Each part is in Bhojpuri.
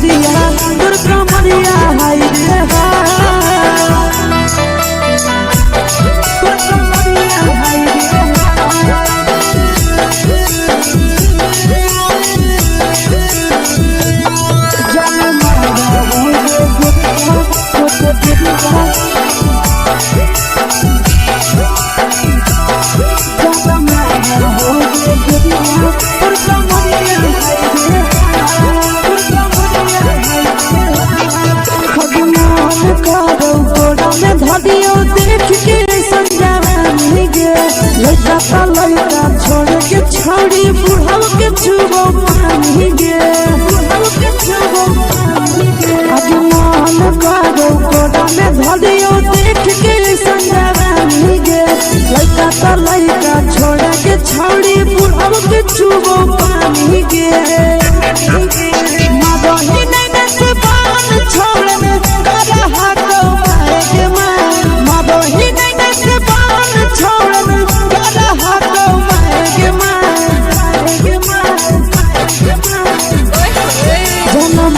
गोरिया तोर कमरिया हाय रे लड़का छोड़ के छोड़ी बुढ़ाव के छुबो पानी गे आज मन करो कोड़ा में धरियो देख के संजवानी गे लड़का छोड़ के छोड़ी बुढ़ाव के छुबो पानी गे मदही नहीं से बान छोड़ में करा हाथो मारे के मां मदही नहीं से बान छोड़ में करा हाथो मारे के मां जन्म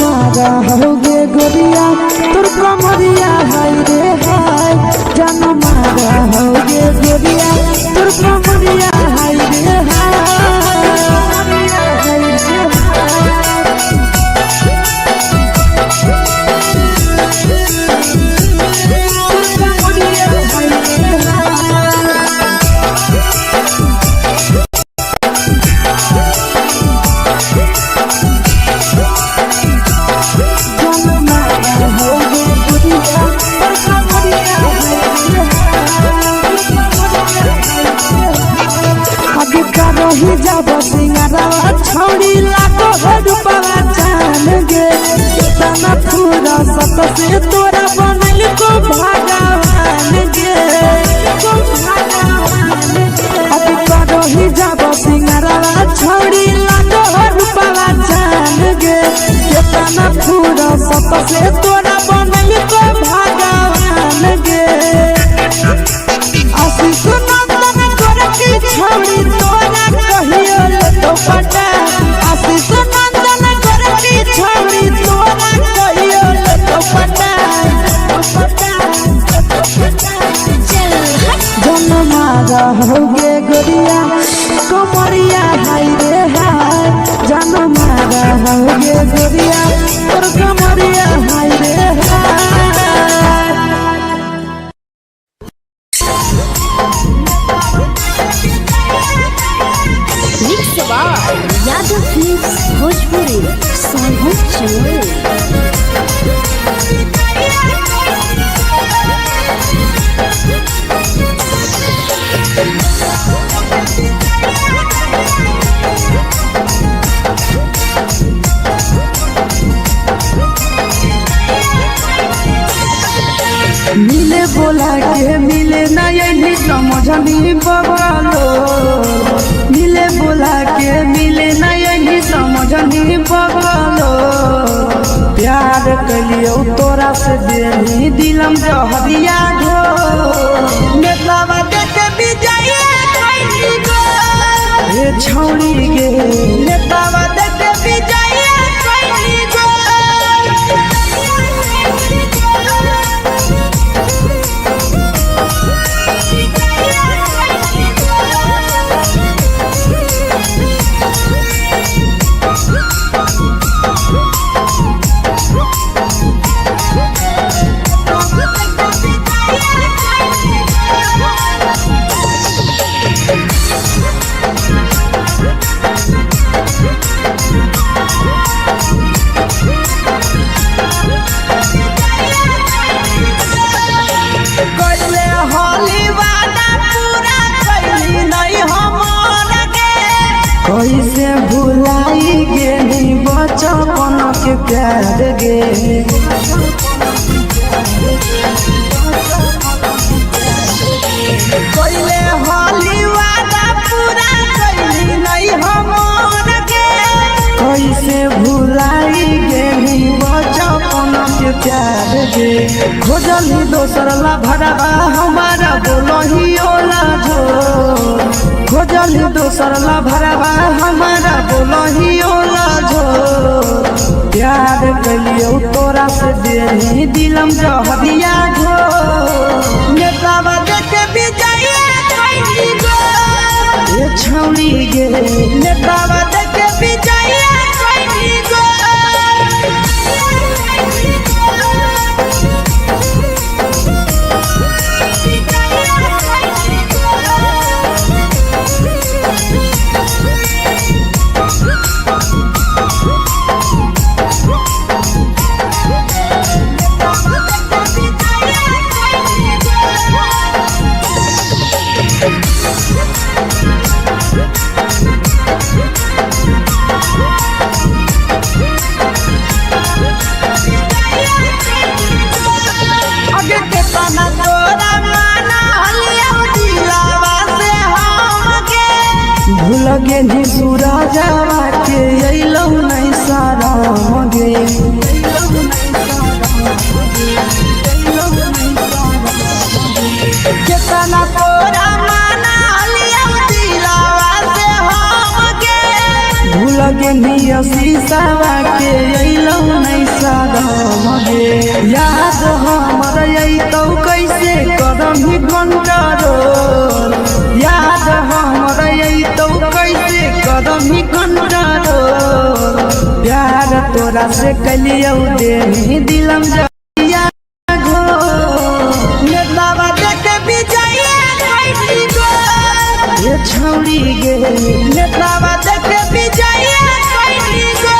होगे गोरिया तोर कमरिया हाय रे हाय जन्म होगे गोरिया तोर कमरिया हाय रे जब सिंगारा छोड़ी लाखों रुपया जान गे तना पूरा सत से तोरा बनल को भगवान गे अब करो ही जब सिंगारा छोड़ी लाखों रुपया जान गे तना पूरा सत से तोरा बनल को भगवान गे आशीष नंदन करे की छोड़ी तोरा कहियो तो पटा आशीष नंदन करे की छोड़ी तोरा कहियो तो पटा जन्म होगे गोरिया कमरिया हाय रे हाय जन्म होगे गोरिया तोर कमरिया हाय रे यादव फिल्म्स भोजपुरी सोनभद्र चैनल मिले बोला के मिले नहीं समझनी बगलो मिले बोला के मिले नहीं समझनी बगलो प्यार कलियो तोरा से देनी दिलम जहरिया घो नेतवा देख विजय खैनी गो हे छौड़ी गे नेतवा देख विजय खैनी गो कैसे भुलाई गेली बचपन के प्यार गे कैले होली वादा पूरा कैली नहीं हमर गे कैसे भुलाई गेली बचपन के प्यार गे खोजली दोसर ला भरवा हमारा बोलही ओला झो खोजली दोसर ला भरवा हमारा बोलही ओला झो प्यार गलियो तोरा से देरी दिलम जहरिया घो नेतावा देखे बिजाइए कैली गो ये छौरी गे नेतावा देखे बिजाइए कैली गो लगे नी सूरजवा के अइलौ नहीं सारा मगे केतना तोरा माना लिया दिलावा से हमके भूल गे नी शीशावा के अइलौ नहीं सारा मगे याद हमर अइतौ कैसे करही कंट्रोल याद हमर अइतौ कैसे करही कंट्रोल प्यार तोरा से कलियौ देही दिलम जइया घो नेतावा देखे बिजाइए कैली गो ये छौरी गे नेतावा देखे बिजाइए कैली गो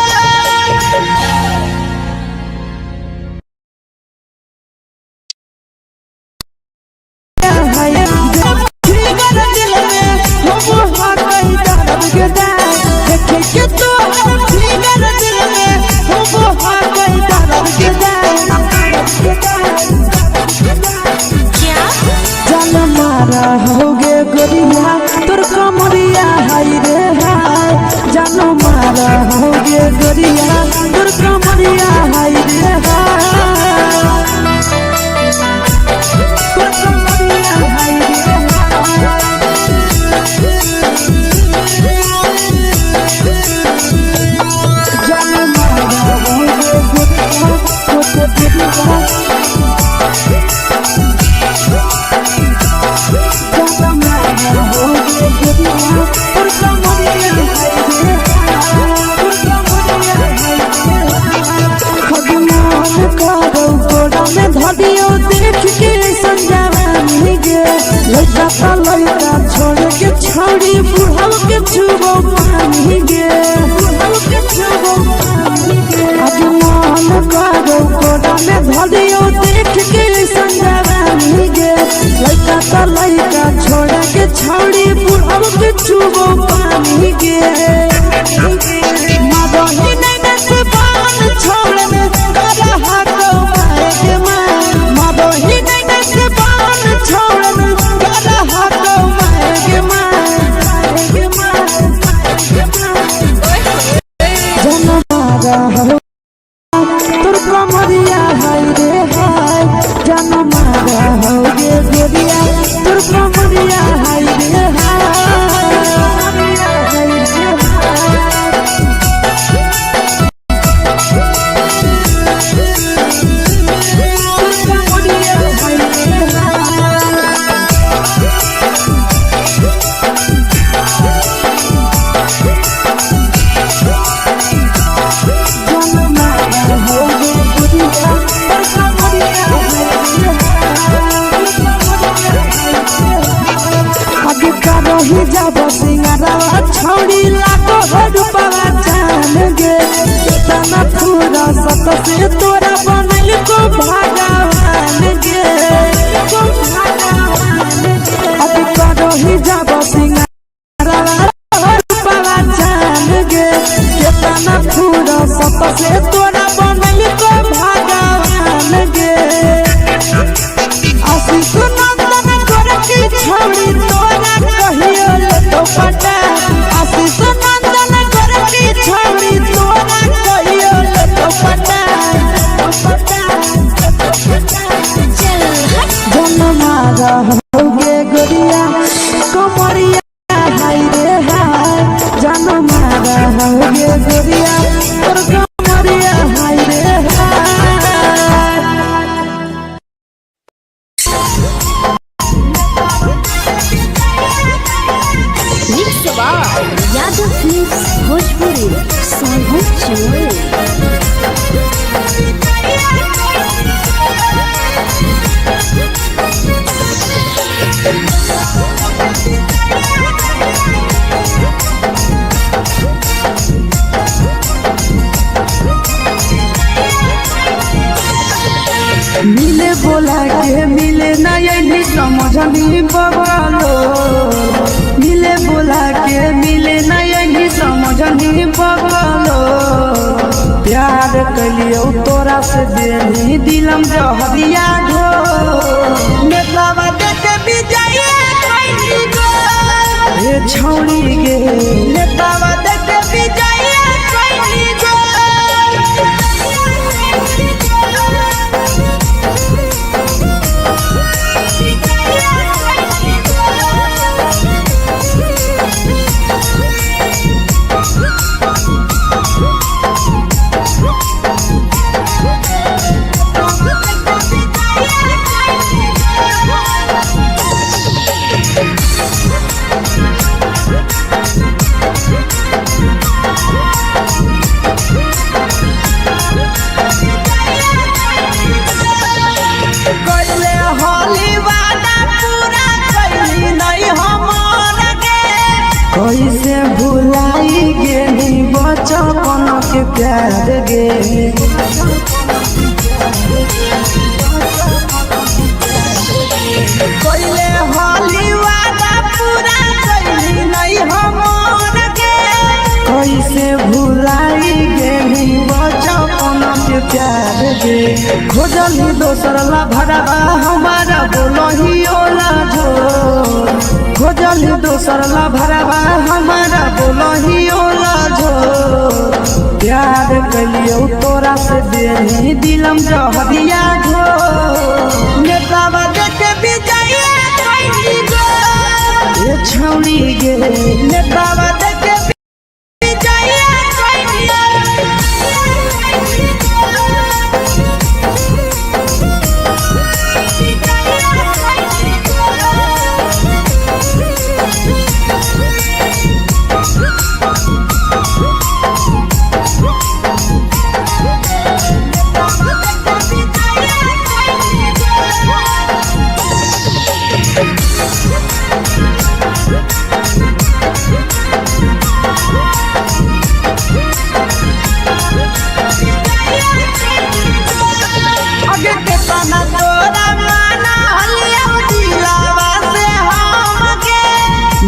होगे गोरिया तोर कमरिया हाय रे हाय जानो मारा होगे गोरिया तोर कमरिया हाय रे हाय तोर कमरिया हाय रे जानो मारा होगे गोरिया तोर कमरिया लड़का छोड़ के छौड़ी बुढ़ाव के छुबो पानी गे आज मन करो कोड़ा में धरियो देख के संजवानी गे लड़का छोड़ के छौड़ी बुढ़ाव के छुबो पानी गे मादही नहीं से बान छोड़ में करा हाथो मारे के मां मादही नहीं से बान छोड़ में करा हाथो मारे के मां जनमारा हो तोर कमरिया हाय रे हाय जनमारा हो गे गोरिया तोर कमरिया हाय रे रही जब सिंगारा छौड़ी लाखो रुपवा जान गे तना पूरा सत से तोरा बनल को भगवान गे अब रही जब सिंगारा रुपवा जान गे तना पूरा सत से तोरा बनल को भगवान गे आशीष नंदन कर की छौड़ी तोरा कहियो तो पटा आशीष नंदन कर की छौड़ी तोरा कहियो तो पटा जनमारा होगे गोरिया कमरिया हाय रे हाय जनमारा होगे गोरिया तोर कमरिया हाय रे चोरी। मिले बोला के मिले ना यही समझनी बगलो, मिले बोला के मिले ना यही समझनी बगलो। प्यार कलियो तोरा से देनी दिलम जहरिया घो, नेतावा देख विजय कैली गो हे छौड़ी गे, नेतावा देख विजय कैली गो। कैसे भुलाई गेली बचपन के प्यार गे, कैले होली वादा पूरा कैली नहीं हमर गे। कैसे भुलाई गेली बचपन के प्यार गे, खोजली दोसर ला भरवा हमारा बोलही ओला झोर, खोजली दोसर ला भरवा हमारा बोलही ओला झोर। प्यार कलियो तोरा से देनी दिलम जहरिया घो, नेतावा देख विजय कैली गो हे छौड़ी गे, नेतावा देख विजय कैली गो।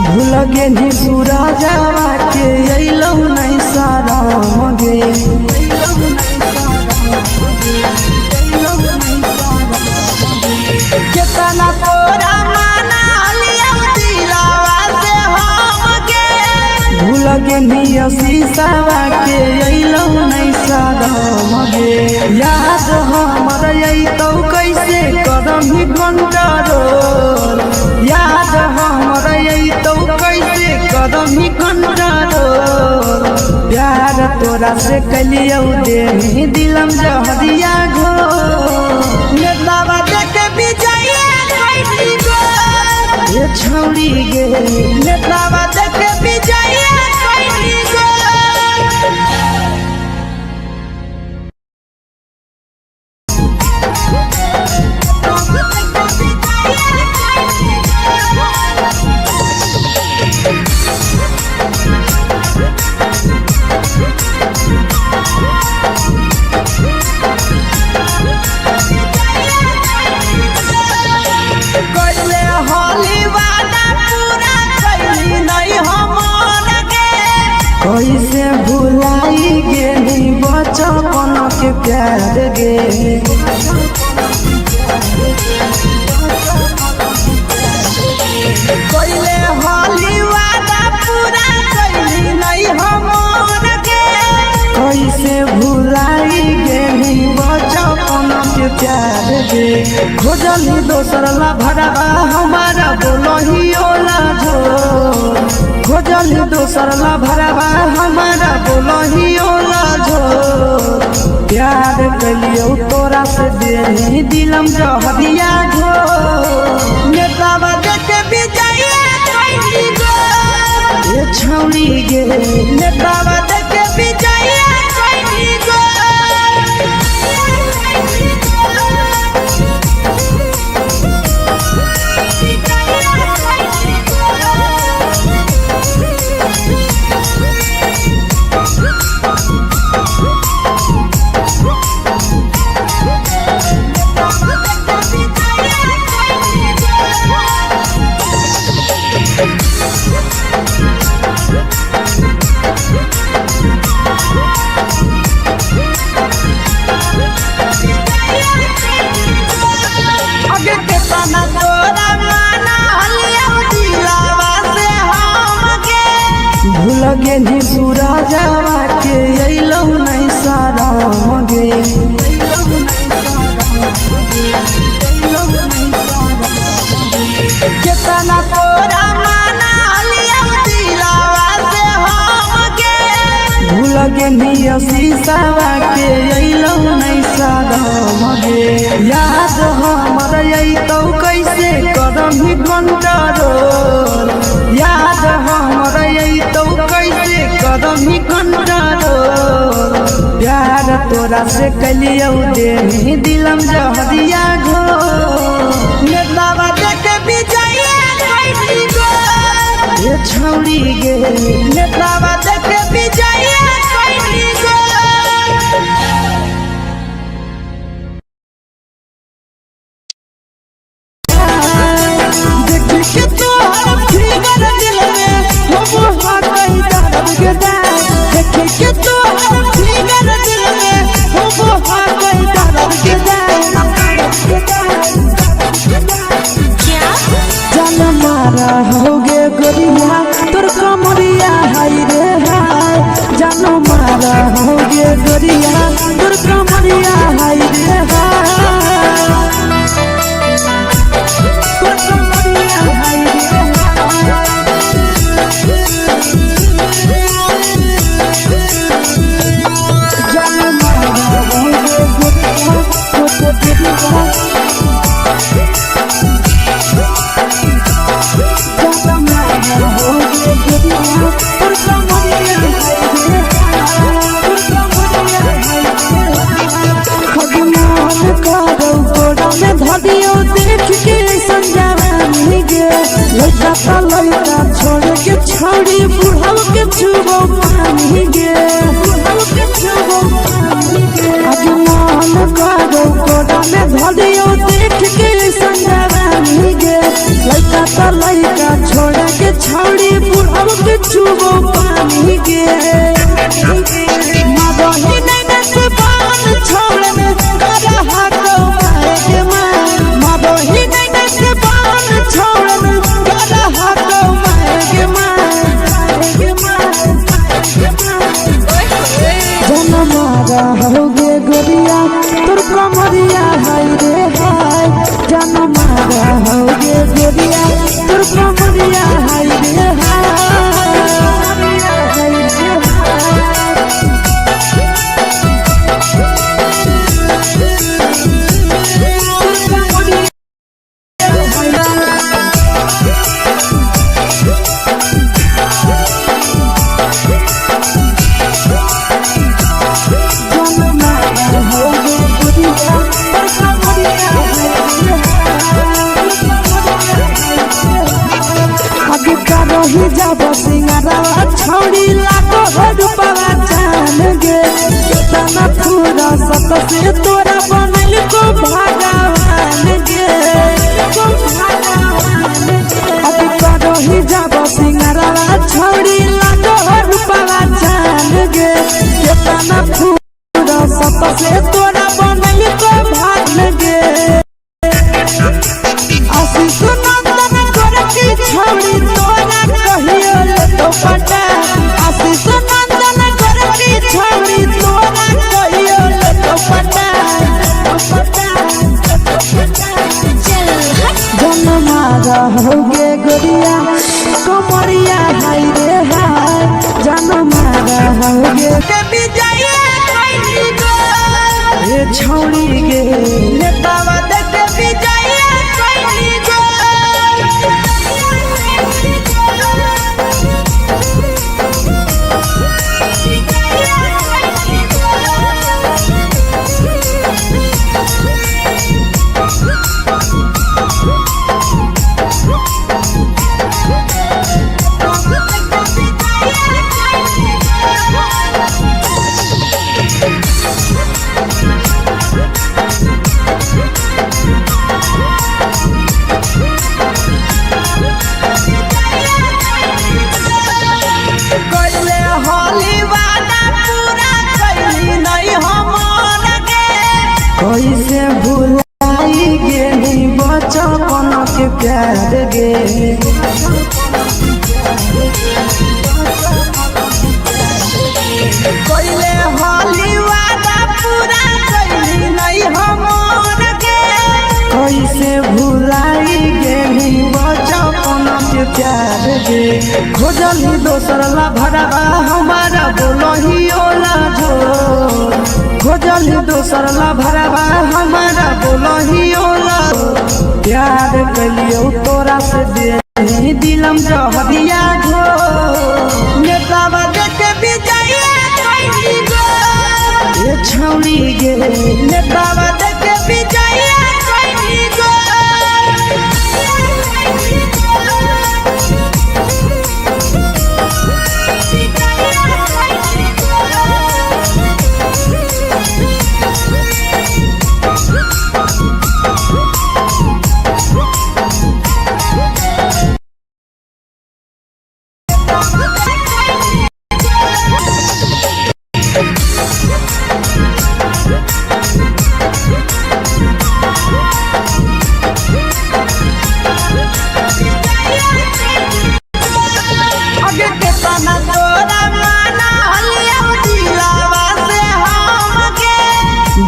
भूल गेली सूरजवा के अइलौ नहीं साराम गे, केतना तोरा माना लिया दिलावा से हम गे। भूल गेली शीशावा के अइलौ नहीं साराम गे, याद हमर अइतौ कैसे करम कंट्रोल, याद हमर अइतौ कैसे करम कंट्रोल। प्यार तोरा से कलियो देनी दिलम जहरिया घो, नेतावा देख विजय कैली गो हे छौड़ी गे, नेतावा देख विजय कैली गो। कैसे भुलाई गेली बचपन के प्यार गे, कैले होली वादा पूरा कैली नहीं हमर गे। कैसे भुलाई गेली बचपन के प्यार गे, खोजली दोसर ला भरवा हमारा बोलही ओला झोर, खोजली दोसर ला भरवा हमारा बोलही ओला झोर। प्यार कलियो तोरा से देनी दिलम जहरिया घो, नेतावा देख विजय कैली गो हे छौड़ी गे, नेतावा देख विजय कैली गो। लगे निया शीशावा के अइलो नहीं सादम गे याद हमर अइतो कैसे करम ही कंट्रोल याद हमर अइतो कैसे करम ही कंट्रोल प्यार तोरा से कलियो दे दिलम जहरिया घो नेतावा देख विजय कैसी गो ये छौड़ी गे नेतावा देख विजय कैसी गो देखी के तोहर फिगर दिल में हम हाकई दर्द के दाग देखी के तोहर फिगर दिल में हम हाकई दर्द के दाग जान मारा होगे गोरिया तोर कमरिया हाय रे हाय जान मारा होगे गोरिया तोर कमरिया हाय रे हाय तोर कमरिया हाय रे जान मारा होगे गोरिया तोर कमरिया धदियो देख के संजावानी गे लइका ता लइका छोड़ के छौड़ी बुढ़ाव के छुबो पानी गे बुढ़ाव के छुबो पानी गे आज मन करो कोडा में धदियो देख के संजावानी गे लइका ता लइका छोड़ के छौड़ी बुढ़ाव के छुबो पानी गे मदही नहीं नसे पान छोड़ में करा हाको के मदही नहीं नसे पान छोड़ में करा हाको के जन मारा होगे गोरिया तोर कमरिया हाय रे हाय जन मारा होगे गोरिया तोर कमरिया हाय रे रही जब सिंगारा छौड़ी लाखो रुपया जान गे तना पूरा सत से तोरा बनल को भगवान गे अभी रही जब सिंगारा छौड़ी लाखो रुपया जान गे तना पूरा सत से तोरा बनल को भाग गे आशीष नंदन गोरखी छौड़ी तोरा कहियो ले तो पटा आशीष नंदन गोरखी छौड़ी तोरा कहियो ले तो पटा जन मारा होगे गोरिया कमरिया हाय रे हाय जन मारा होगे के विजय कैसी गो ये छौड़ी गे नेतावा देख विजय कैसी गो कैसे भुलाई गेली बचपन के प्यार गे कैले होली वादा पूरा कैली नहीं हमर गे कैसे भुलाई गेली बचपन के प्यार गे खोजली दोसर ला भरवा हमारा बोलही ओला चल दोसर ला भरवा हमारा बोलही ओला प्यार कलियो तोरा से दे दिलम जहरिया घो नेतावा देखे बिजाइए कोई गो ये छौड़ी गे नेतावा देखे बिजाइए कोई गो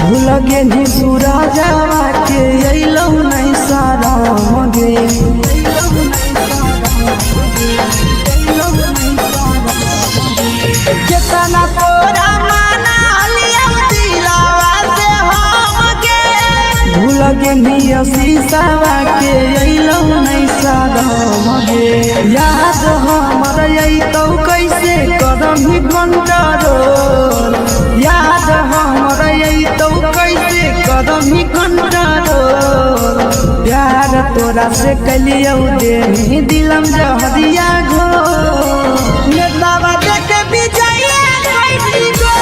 भूलगे नी सूरजवा के अइलो नहीं सारा मगे केतना तोरा माना लिया दिलावा से हमके भूलगे नी शीशावा के अइलो नहीं सारा मगे याद हमर आई तो कैसे करम कंट्रोल याद हमर आई तो कैसे कदम ही कंट्रोल प्यार तोरा से कलियो दे दिलम जहरिया घो नेतावा देखे बिजाइए कोई गो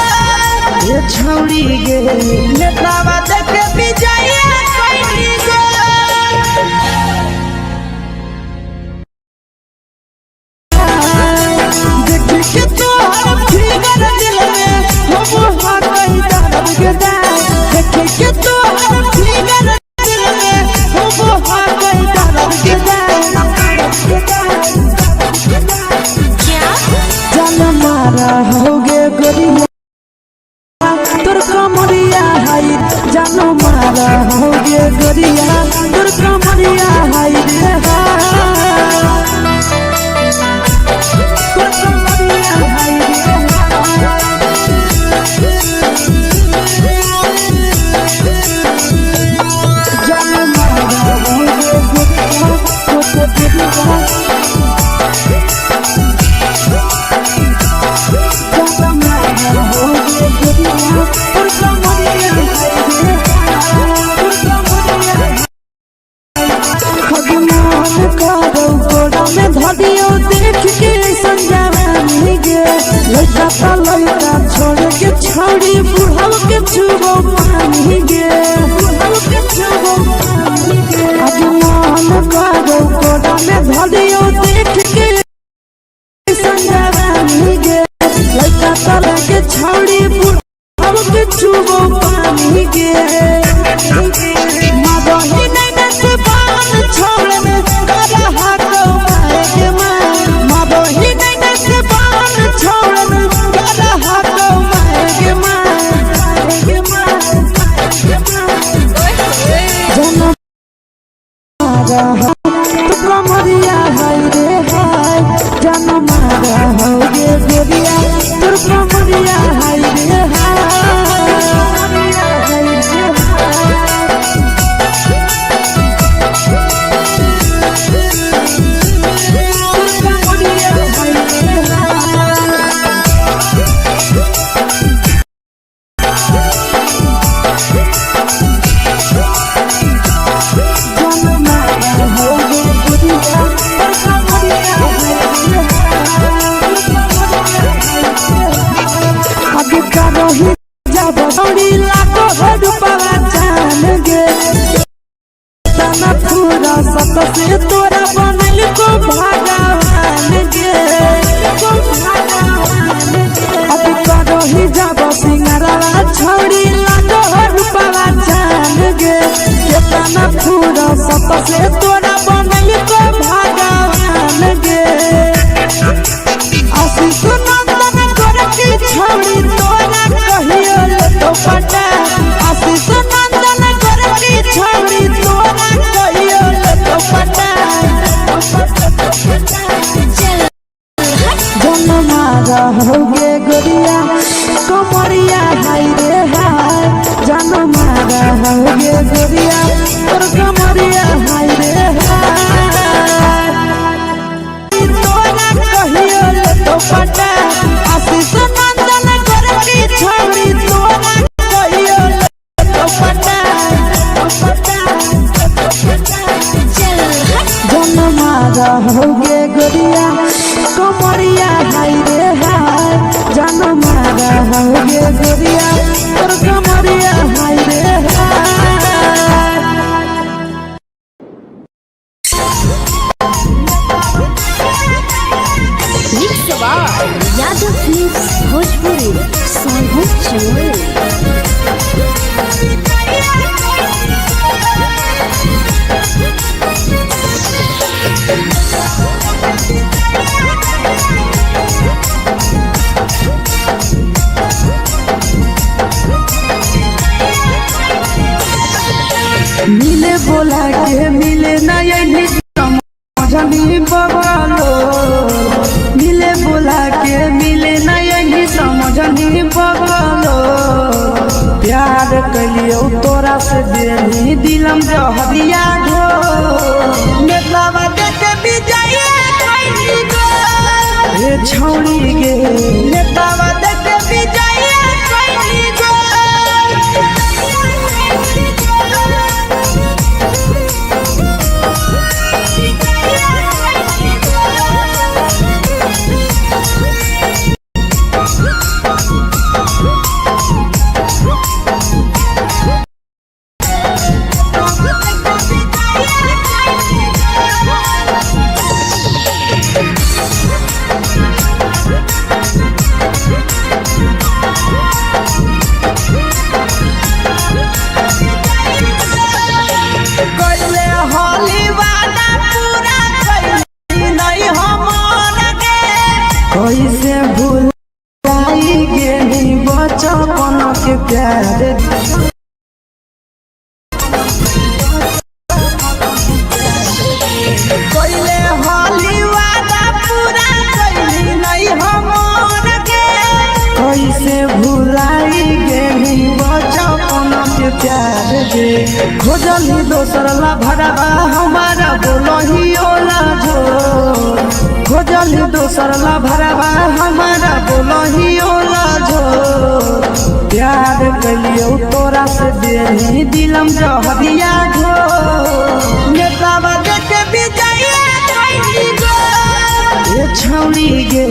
ये छौड़ी गे नेतावा देखे बिजाइए कोई गो देखि के तोहर फिगर दिल में हम हाथ कहीं दर्द के दाग देखे के तोहर फिगर दिल में हम हाथ कहीं दर्द के दाग जान मारा होगे गोरिया तोर कमरिया हाय जान मारा होगे गोरिया तोर कमरिया हाय रे तोर कमरिया हाय धदियो देख के संजावानी गे लइका लइका छोड़ के छौड़ी बुढ़ाव के छुबो पानी गे बुढ़ाव के छुबो पानी गे आज मन करो कोडा में धदियो देख के संजावानी गे लइका के छौड़ी बुढ़ाव के छुबो पानी गे मादही नहीं नस बान छोड़ में करा हाथ कमरिया हाय रे हाय जान मारा होगे गोरिया तोर कमरिया हाय रे बड़ी लाखो रुपया जान गे तना पूरा सत से तोरा बनल को भगवान गे अब करो ही जब सिंगारा छौड़ी लाखो रुपया जान गे तना पूरा सत से तोरा बनल को भगवान गे आशीष नंदन कर की छौड़ी तोरा कहियो तो पटा आशीष नंदन कर की छौड़ी तोरा कहियो तो पटा जन मारा होगे गोरिया कमरिया हाय रे हाय मारा होगे गोरिया तोर कमरिया हाय रे हाय तोरा कहियो ले तो पटा आशीष नंदन कर की छोड़ी तोरा कहियो ले तो पटा जन मारा होगे गोरिया कमरिया हाय रे हाय जन मारा होगे गोरिया तोर कमरिया हाय रे हाय mix by Yadav films Bhojpuri Sonu चोर। मिले बोला के मिले नयनी समझनी बगलो मिले बोला के मिले नयनी समझनी बगलो प्यार कलियो तोरा से बेनी दिलम जहरिया घो नेतावा देखे विजय कइली गो ए छौड़ी गे नेतावा देखे विजय कइली गो कैसे भुलाई गेली बचपन के प्यार कैले हाली वादा पूरा कैली नहीं हमर के कैसे भुलाई गेली बचपन के प्यार गे खोजली दोसर ला भरवा हमारा बोलही ओला जो खोजली दोसर ला भरवा हमारा बोलही ओला जो प्यार कलियो तोरा से बेनी दिलम जहरिया घो नेतावा देखे विजय कइली गो ए छौड़ी गे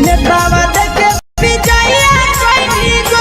नेतावा देखे विजय कइली गो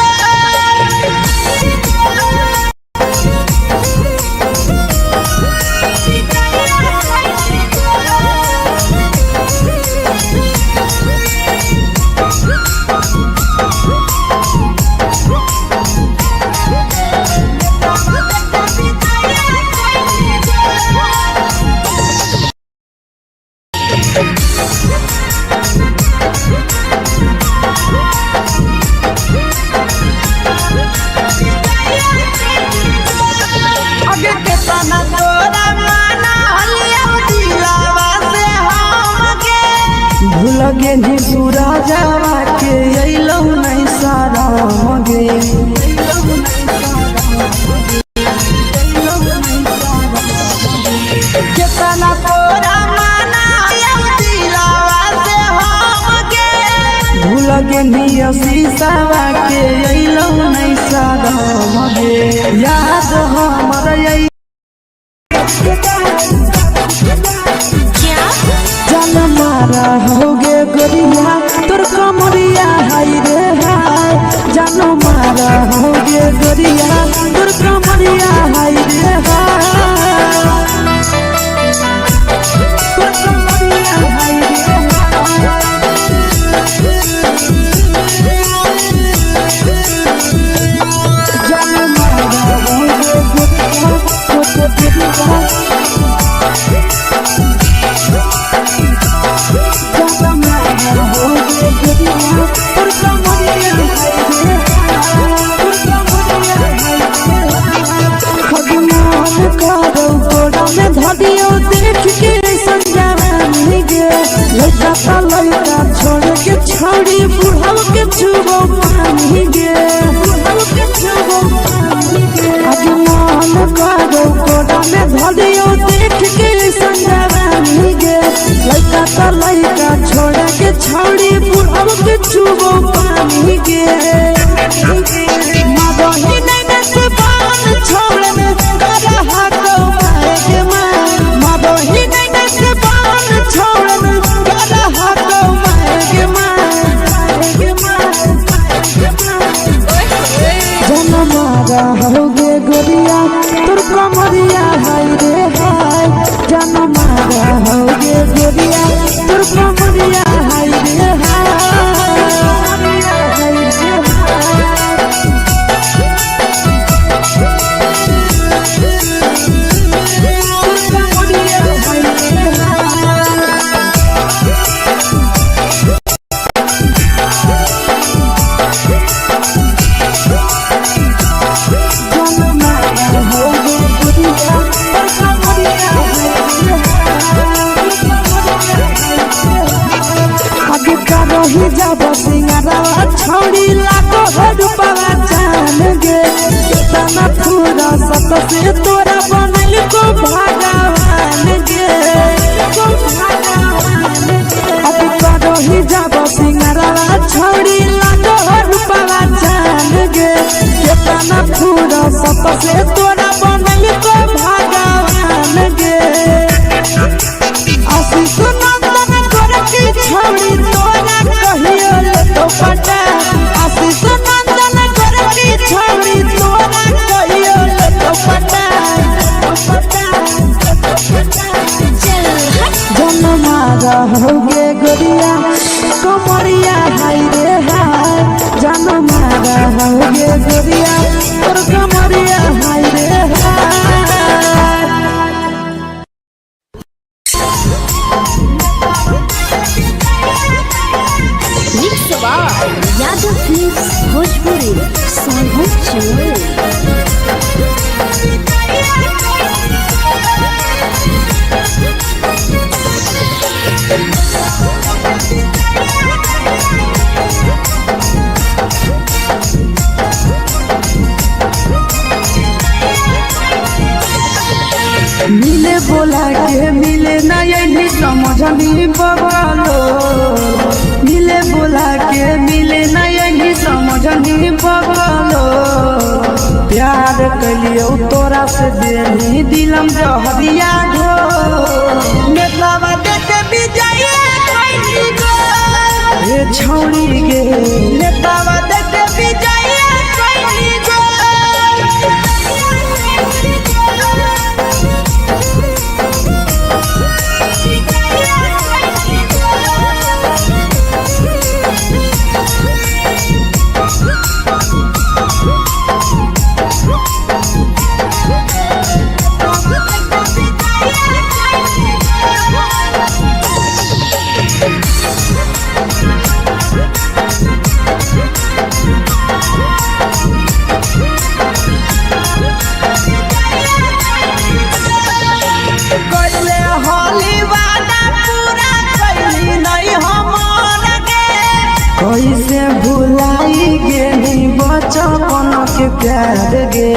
आगे के तना तोरा माना हलिया दिलावा से हमके भूल गे नी पूरा जावा के अइलो नहीं सारा मगे के तना तोरा माना हलिया दिलावा से हमके भूल गे नी शीशावा के अइलो नहीं सारा मगे याद हमर यही जन मारा होगे गोरिया तोर कमरिया हाय रे हाय जन मारा होगे गोरिया तोर कमरिया हाय रे हाय तोर कमरिया हाय रे जन मारा होगे गोरिया तोर कमरिया चुबो पानी गे मदही नहीं से बान छोड़न करा हाथो माए गे माँ मदही नहीं से बान छोड़न करा हाथो माए गे माँ जनमारा होगे गोरिया तोर कमरिया हाय रे हाय जनमारा होगे गोरिया तोर कमरिया हाय रे रही जब सिंगारा छोड़ी लाखों रुपया जान गे तना पूरा सत से तोरा बनल को भगवान गे अब रही जब सिंगारा छोड़ी लाखों रुपया जान गे तना पूरा सत से तोरा बनल को भगवान गे आशीष नंदन करके छोड़ी तोरा कहियो तो पटा आशीष नंदन करके छोड़ी तोरा कहियो तो पटा जनमारा होगे गोरिया कमरिया हाय रे हाय जनमारा होगे गोरिया और कमरिया हाय रे हाय यादव फिल्म्स भोजपुरी सोनू चौल। मिले बोला के मिले ना यही समझनी बवालो मिले बोला के मिले ना यही समझनी बवालो प्यार कलियो तोरा से देनी दिलम जहरिया घो नेतावा देते विजय खैनी गो हे छौड़ी गे नेतावा देते विजय खैनी गो कैसे भुलाई गेली बचपन के प्यार गे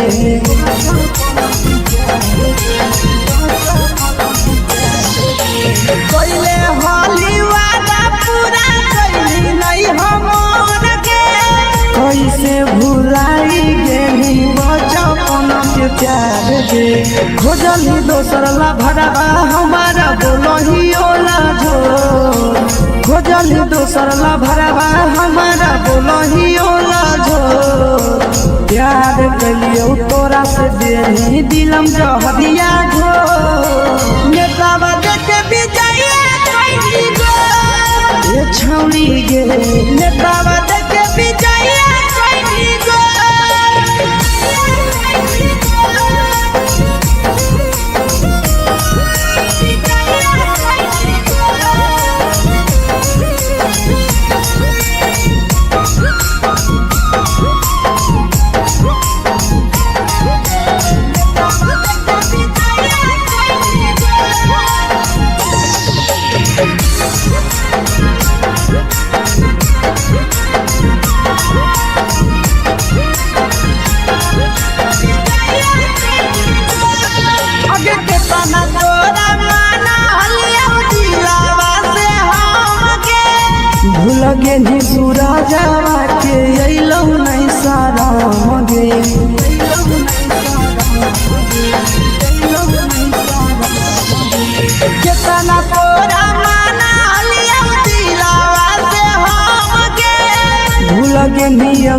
कैले होली वादा पूरा कैली नहीं हमर गे कैसे भुलाई गेली बचपन के प्यार गे खोजली दोसर ला भरवा हमारा बोलही ओला जो खोजली दोसर ला भरवा हमारा बोलही ओला जो प्यार कलियो तोरा से देनी दिलम जहरिया घो नेतावा देते विजय खैनी गो ये छौड़ी गे नेतावा देते विजय खैनी गो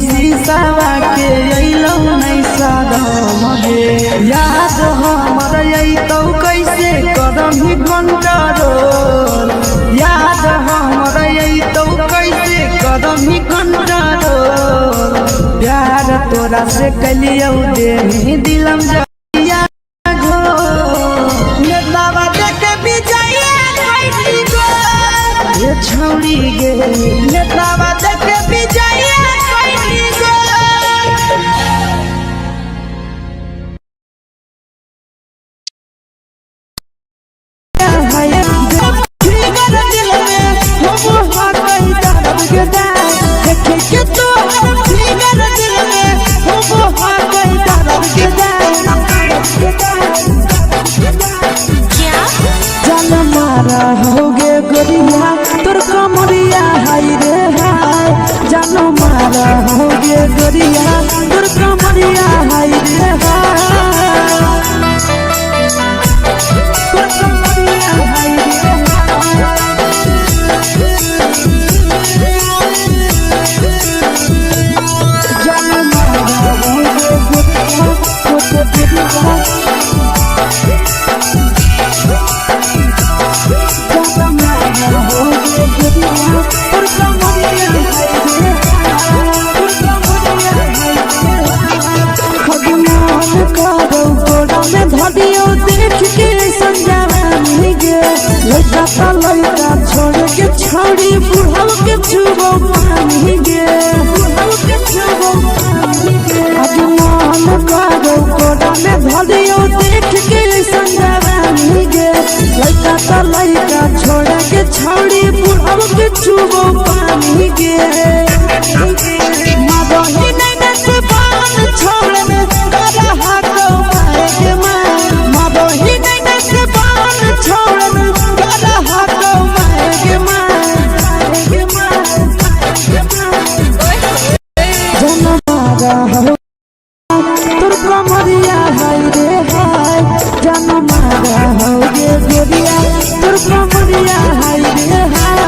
शीशावा के अइलौ नहीं सादम गे याद हमर अइतौ कैसे करम ही कंट्रोल याद हमर अइतौ कैसे करम ही कंट्रोल प्यार तोरा से कलियौ दे दिलम जइया घो नेतावा देख विजय कैसी गो ये छौड़ी गे नेतावा देख विजय कैसी गो होगे गोरिया तोर कमरिया हाय रे हाय जानो मारा होगे गोरिया तोर कमरिया हाय रे हाय तोर कमरिया हाय रे जानो मारा होगे गोरिया तोर कमरिया धडियो देख के संजावानी गे लइका लइका छोड़ के छौड़ी बुढ़ाव के छुबो पानी गे बुढ़ाव के छुबो पानी गे आज मन करो कोडा में धडियो देख के संजावानी गे लइका लइका छोड़ के छौड़ी बुढ़ाव के छुबो पानी गे मादही नहीं नस पान छोड़ में करा हाथों मारे मादही नहीं नस पान छोड़ में करा हाथों मारे जन मारा हो तोर कमरिया हाय रे हाय जन मारा हो गे गोरिया तोर कमरिया हाय रे हाय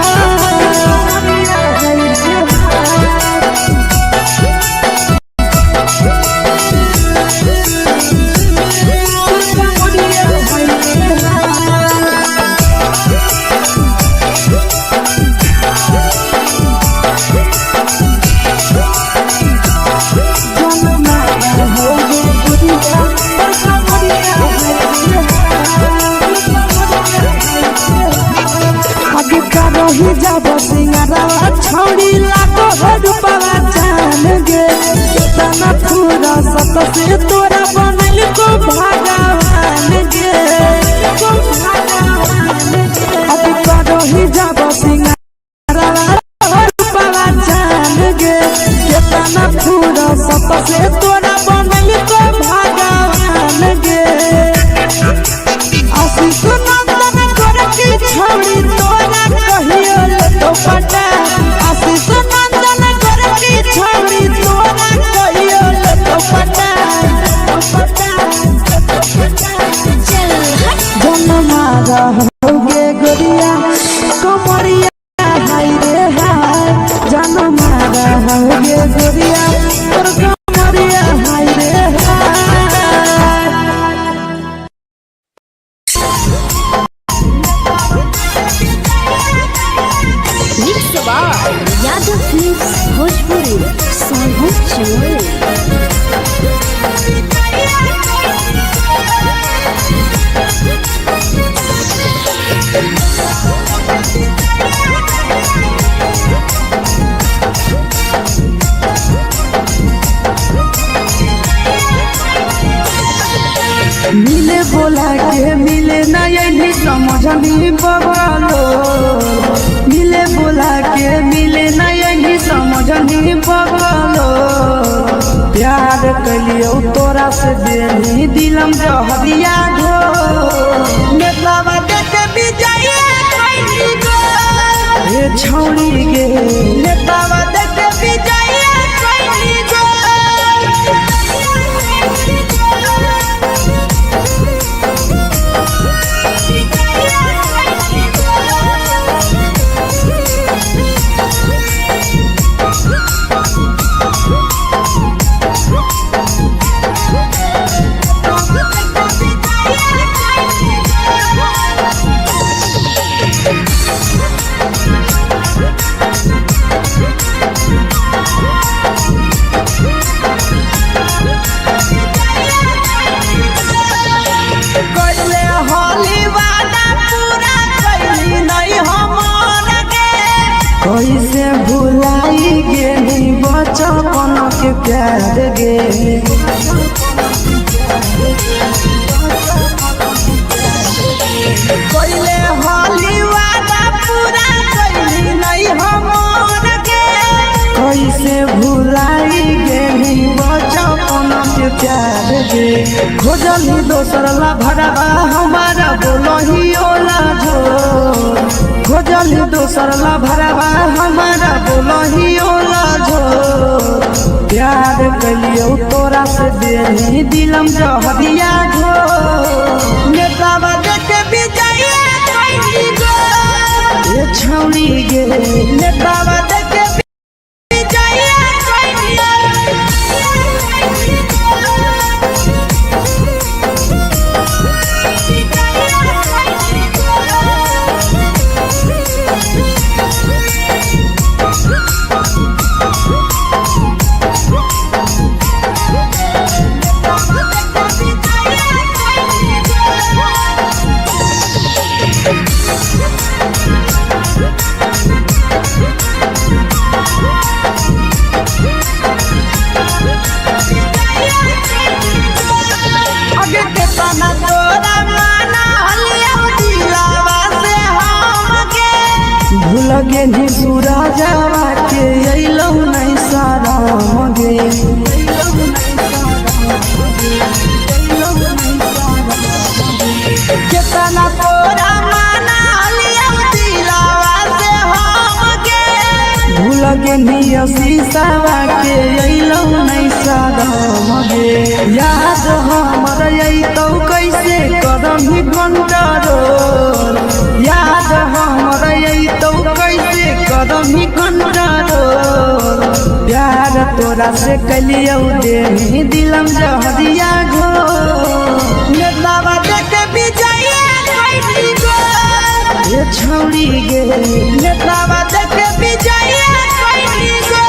ही जब सिंगारा छौड़ी लागो रूपवा जान गे तना पूरा सत से तोरा बनल को भगवान गे को भगवान गे अब करो ही जब सिंगारा रूपवा जान गे तना पूरा सत से तोरा बनल को भगवान गे आशीष नंदन कर के छौड़ी तोरा कहियो तो पटा आशीष नंदन कर के छौड़ी तोरा कहियो तो पटा जन मारा होगे गोरिया कमरिया हाय रे हाय जन मारा होगे गोरिया तोर कमरिया हाय रे हाय यादव फिल्म्स भोजपुरी सोनू चोर मिले बोला के मिले ना यही समझनी बगलो मिले बोला के मिले ना यही समझनी बगलो प्यार कलियो तोरा से देनी दिलम जहरिया घो नेतावा देख विजय कैसी गो ये छौड़ी गे नेतावा देख विजय कैसी गो के प्यार गे कोइले होली वादा पूरा कइली नहीं हमर के कैसे भुलाई गेली बचपन के प्यार गे खोजली दोसर ला भरवा हमारा बोलही ओला जो खोजली दोसर ला भरवा हमारा बोलही ओला जो प्यार कलियो तोरा से देही दिलम जहरिया घो नेतावा देखे विजय कइली गो ये छौनी गे नेतावा देखे विजय आगे के तना तोरा माना हलिया दिलावा से हमके भूल गेली सूरजवा के अइलौ नहीं सारा मगे केतना तोरा माना हलिया दिलावा से हमके भूल गेली शीशवा के अइलौ नहीं सारा मगे याद हमर अइतौ कैसे करही कंट्रोल याद हमर अइतौ कैसे करही कंट्रोल प्यार तोरा से कलियौ देही दिलम जहरिया घो नेतावा देखे विजय कइली गो ये छौरी गे नेतावा देखे विजय कइली गो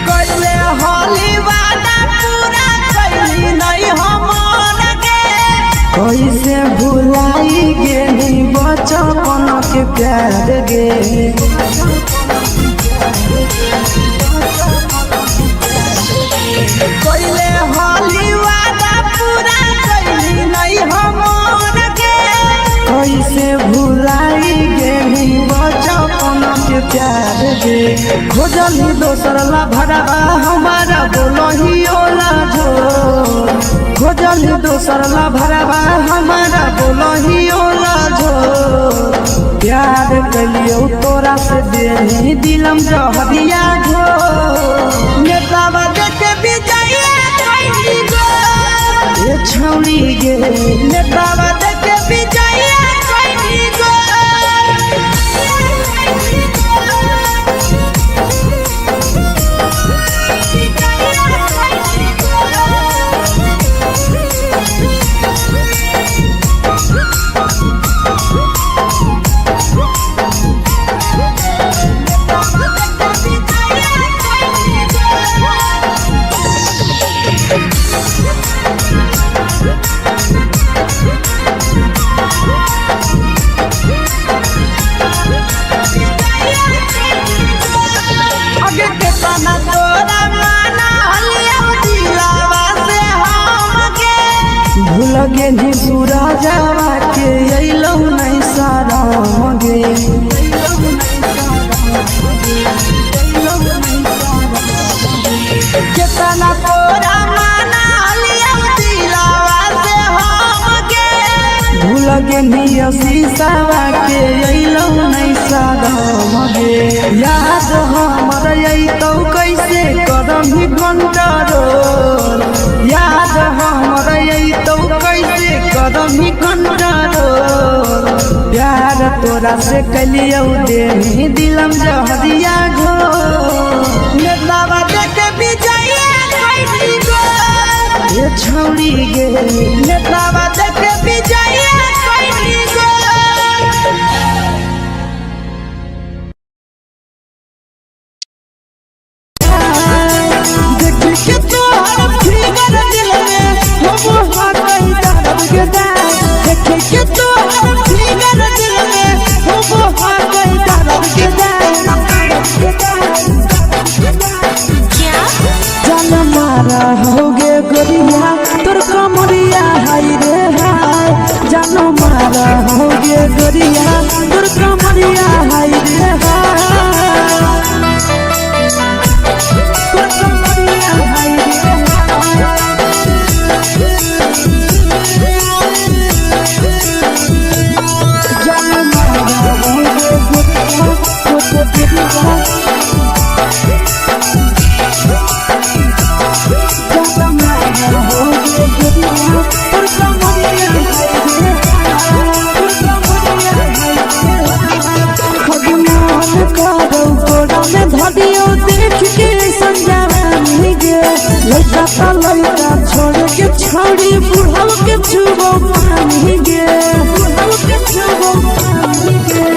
कोइले होली वादा पूरा कइली नहीं हमर के कैसे भुलाई गेली बचपन के प्यार गे कोइले होली वादा पूरा कइली नहीं हमर के कैसे भुलाई गेली बचपन के प्यार गे खोजली दोसर ला भरवा हमारा बोलही ओला जो खोजली दोसर ला भरवा हमारा बोलही ओला जो प्यार कलियो तोरा से देही दिलम जहरिया घो नेतावा देखे विजय कइली गो ये छौनी गे नेतावा देखे विजय कइली गो आगे के तना तोरा माना हलिया दिलावा से हमके भूल गेली सूरजवा के अइलौ नहीं सारा मगे केतना तोरा माना हलिया दिलावा से हमके भूल गेली शीशवा के अइलौ नहीं सारा मगे याद हमर अइतौ कैसे करही कंट्रोल याद हमर अइतौ कैसे करही कंट्रोल प्यार तोरा से कलियौ देही दिलम जहरिया घो नेतावा देखे विजय कइली गो ये छौरी गे नेतावा देखे विजय कइली गो गोरिया तोर कमरिया हाय रे तोर कमरिया हाय रे लड़का छोड़ के छौड़ी बुढ़ाव के छुबो पानी गे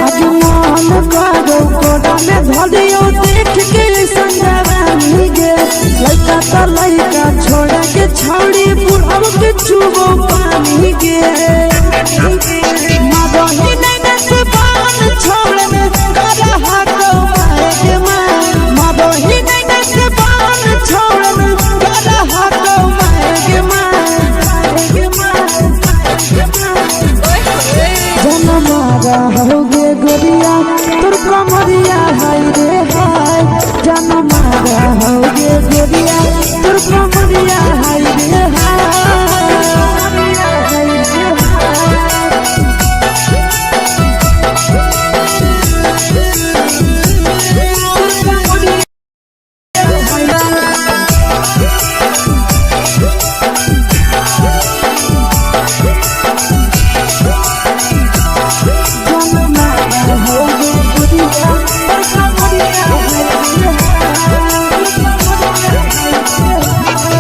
आज मन करो कोड़ा में धरियो देख के संजवानी गे लड़का छोड़ के छौड़ी बुढ़ाव के छुबो पानी गे मदही नहीं से बान छोड़ में करा हाथो मारे के मां मदही नहीं से बान छोड़ में करा हाथो मारे के मां जनमारा होगे गोरिया तोर कमरिया हाय रे हाय जनमारा होगे गोरिया तोर कमरिया हाय रे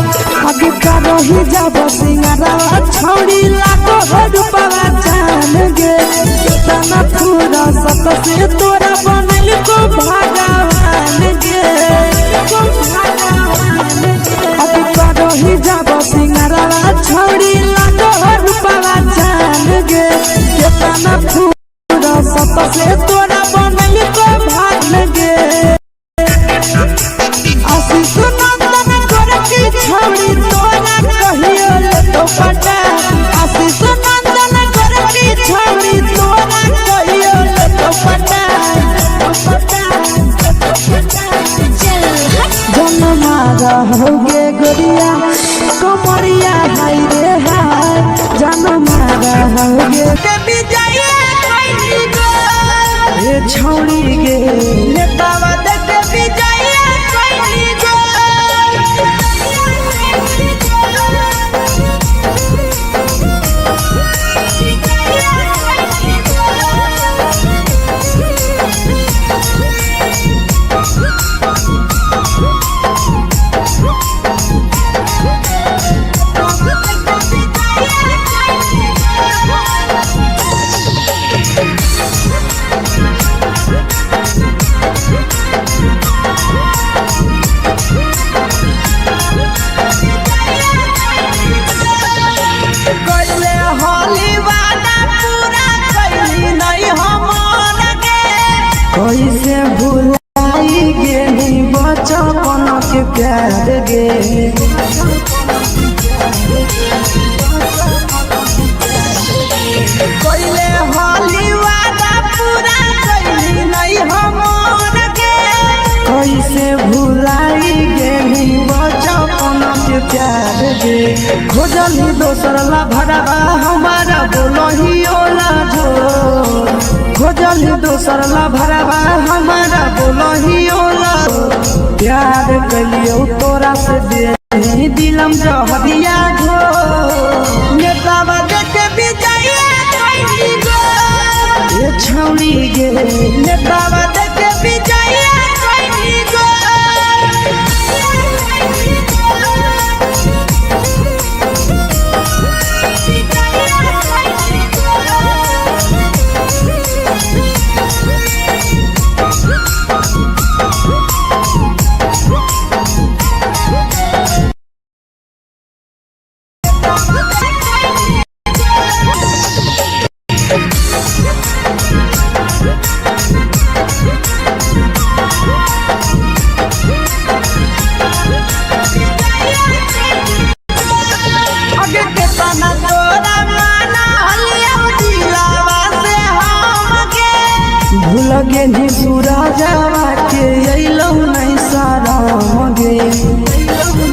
रही जब सिंगारा छौड़ी लाखो रुपया जान गे तना पूरा सत से तोरा बनल को भगवान गे अब रही जब सिंगारा छौड़ी लाखो रुपया जान गे तना पूरा सत से तोरा बनल को भाग गे आशीष नंदन गोरखी छौड़ी तोरा कहियो ले तो पटा आशीष नंदन गोरखी छौड़ी तोरा कहियो ले तो पटा जनमारा होगे गोरिया कमरिया हाय रे हाय जनमारा होगे कभी जाइए कोई गो ए छौड़ी गे नेतावा देख भी जाइए कोई गो कैसे भुलाई गेली बचपन के प्यार गे कोइले होली वादा पूरा कैली नहीं हमर गे कैसे भुलाई गेली बचपन के प्यार गे खोजली दोसर ला भरवा हमारा बोलही ओला जो खोजली दोसर ला भरवा हमारा बोलही ओला प्यार कलियो तोरा से दे दिलम जहरिया घो नेतावा देख भी जाइए कोई गो ये छौड़ी गे नेतावा देख भी जाइए कोई गो आगे के तना तोरा माना लिया दिलावा से लगे नी सूरजवा के अइलौ नहीं सारा गे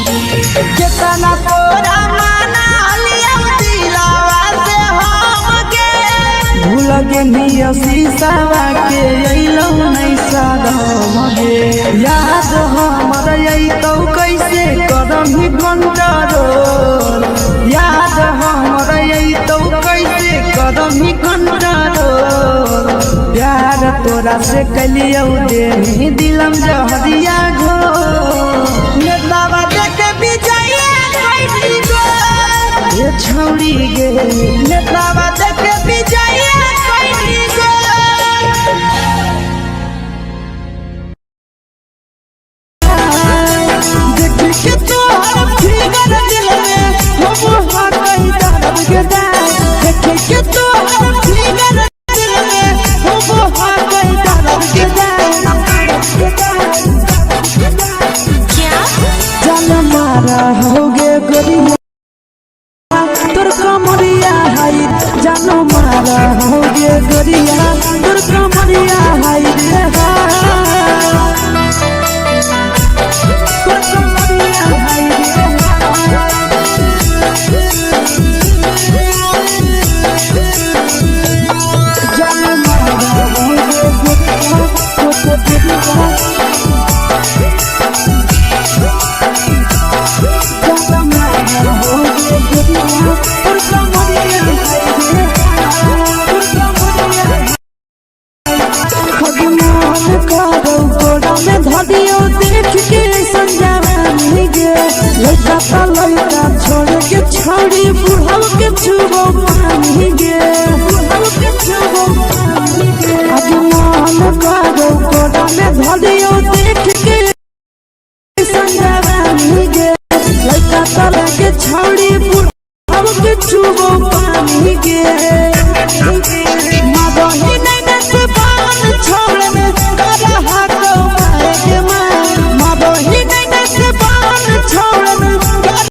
कितना तोरा माना लिया दिलावा से हमके भूल गे नी शीशावा के अइलौ नहीं सारा गे याद हमर अइतौ कैसे करम कंट्रोल याद हमर अइतौ कैसे करम कंट्रोल प्यार तोरा से कलियौ दे दिलम जहरिया घो नेतावा देख विजय कैसी गो ये छौड़ी गे नेतावा देख विजय कैसी गो देख के तोहर फिगर दिल में हम हाथ दर्द के देख के तोहर फिगर दिल में हम हाथ दर्द के जान मारा होगे गोरिया तोर कमरिया हाई जानो मारा होगे गोरिया तोर कमरिया हाई रे तोर कमरिया हाई रे जान मारा होगे गोरिया तोर कमरिया छोड़ के छोड़ी बुढ़ाव के छुबो पानी गे बुढ़ाव के छुबो पानी गे आज मन करो कोड़ा में धरियो देख के संजवानी गे लड़का तले के छोड़ी बुढ़ाव के छुबो पानी गे